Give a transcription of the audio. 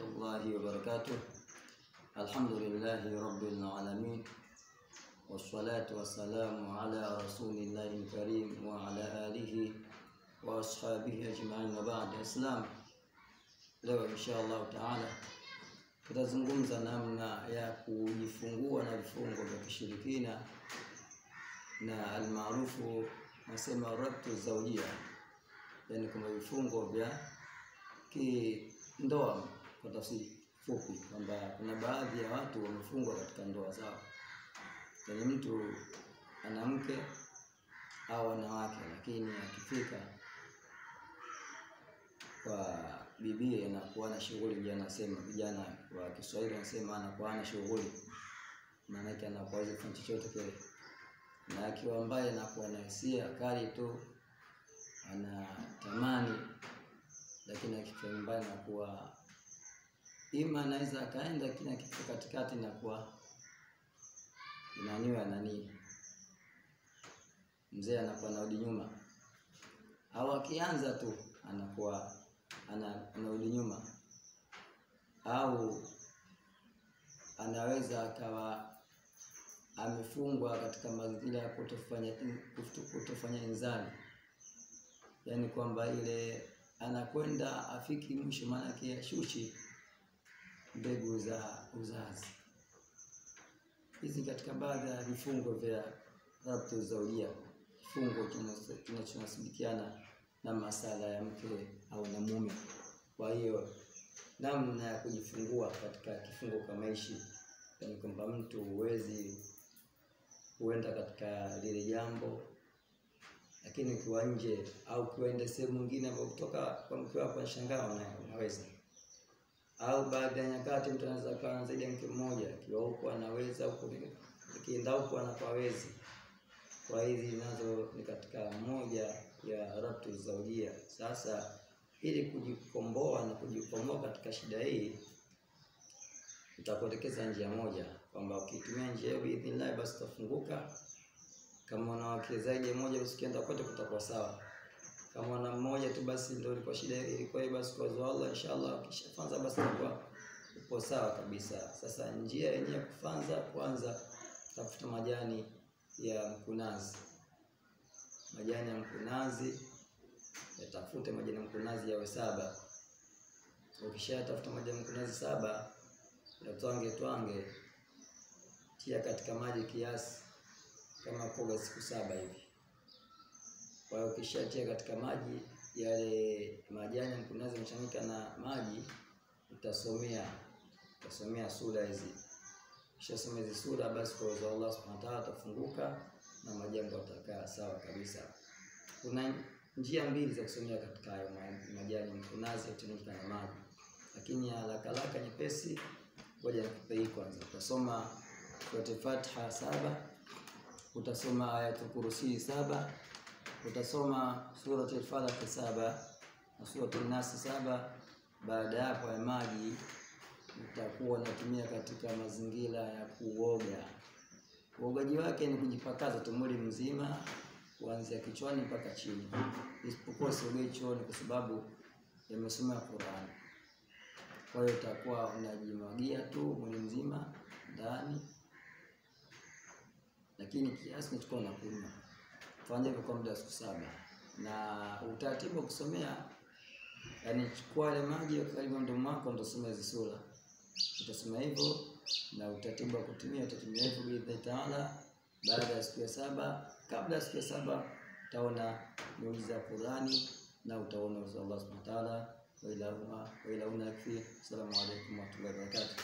الله وبركاته. الحمد لله رب العالمين، والصلاة والسلام على رسول الله الكريم وعلى آله وأصحابه أجمعين. وبعد. السلام. Leo inshallah taala tutazungumza namna ya kujifungua na vifungo vya kishirikina na almaarufu nasema rabtu zawjia, yani kama vifungo vya kindoa. Kwa tafsiri fupi kwamba kuna baadhi ya watu wamefungwa katika ndoa zao, yani mtu ana mke au wanawake, lakini akifika kwa bibi anakuwa na shughuli. Vijana wa Kiswahili wanasema anakuwa na shughuli, maana yake anakuwa kufanya chochote kile, na akiwa ambaye anakuwa na hisia kali tu, anatamani, lakini akifika nyumbani anakuwa ima anaweza akaenda, kina kitu katikati na kuwa inaniwa nani, mzee anakuwa anarudi nyuma, au akianza tu anakuwa anarudi nyuma, au anaweza akawa amefungwa katika mazingira ya kutofanya inzali, yani kwamba ile anakwenda afiki mwisho, maana yake ashushi mbegu za uzazi. Hizi katika baadhi ya vifungo vya rabtu zawjia, kifungo kinachonasibikiana na masala ya mke au na mume. Kwa hiyo namna ya kujifungua katika kifungo kama hichi, yani kwamba mtu huwezi kuenda katika lile jambo, lakini ukiwa nje au kuenda sehemu nyingine ambapo kutoka kwa mke wako shangaa unaweza, au baada ya nyakati mtu anaweza kuwa zaidi ya mke mmoja, akiwa huko anaweza, huko akienda huko anapawezi. Kwa hizi nazo ni katika moja ya rabtu zawjia. Sasa ili kujikomboa na kujikomboa katika shida hii, utakuelekeza njia moja, kwamba ukitumia njia hiyo biidhnillah basi utafunguka. Kama una wake zaidi ya moja usikienda kote kutakuwa sawa. Kama una mmoja tu basi ndio ilikuwa shida ilikuwa, basi kwa Allah inshallah ukishafanza basi itakuwa uko sawa kabisa. Sasa njia yenyewe kufanza, kwanza tafuta majani ya mkunazi. Majani ya mkunazi, yatafute majani ya mkunazi yawe 7. Ukishatafuta majani ya mkunazi 7, twange tia katika maji kiasi kama koga siku 7 hivi. Kwa hiyo ukishatia katika maji yale, majani ya mkunazi mchanganyika na maji, utasomea sura hizi. Ukishasoma hizi sura basi kwa uwezo wa Allah Subhanahu wa ta'ala atafunguka na majambo yatakaa sawa kabisa. Kuna njia mbili za kusomea katika hayo majani mkunazi yachanganyika na maji, lakini haraka nyepesi, ngoja nikupe hii kwanza. Utasoma Sura Fatiha 7, utasoma Ayatul Kursi 7, utasoma Sura Al-Falaq 7 na Sura An-Nas 7. Baada ya hapo ya maji utakuwa unatumia katika mazingira ya kuoga. Uogaji wake ni kujipakaza tu mwili mzima kuanzia kichwani mpaka chini, isipokuwa usioge chooni kwa sababu yamesoma Qur'an. Kwa hiyo utakuwa unajimwagia tu mwili mzima ndani, lakini kiasi unachukua na kunywa. Fanya hivyo kwa muda wa siku 7, na utaratibu wa kusomea, yani chukua ile maji ya karibu mdomo wako ndio soma hizo sura. Utasoma hivyo, na utaratibu wa kutumia utatumia hivyo biidhnillah taala. Baada ya siku ya 7, kabla ya siku ya 7 utaona muujiza wa Qur'ani na utaona uwezo wa Allah Subhanahu wa ta'ala. Wa ila una yakfi. Assalamu alaykum wa rahmatullahi wa barakatuh.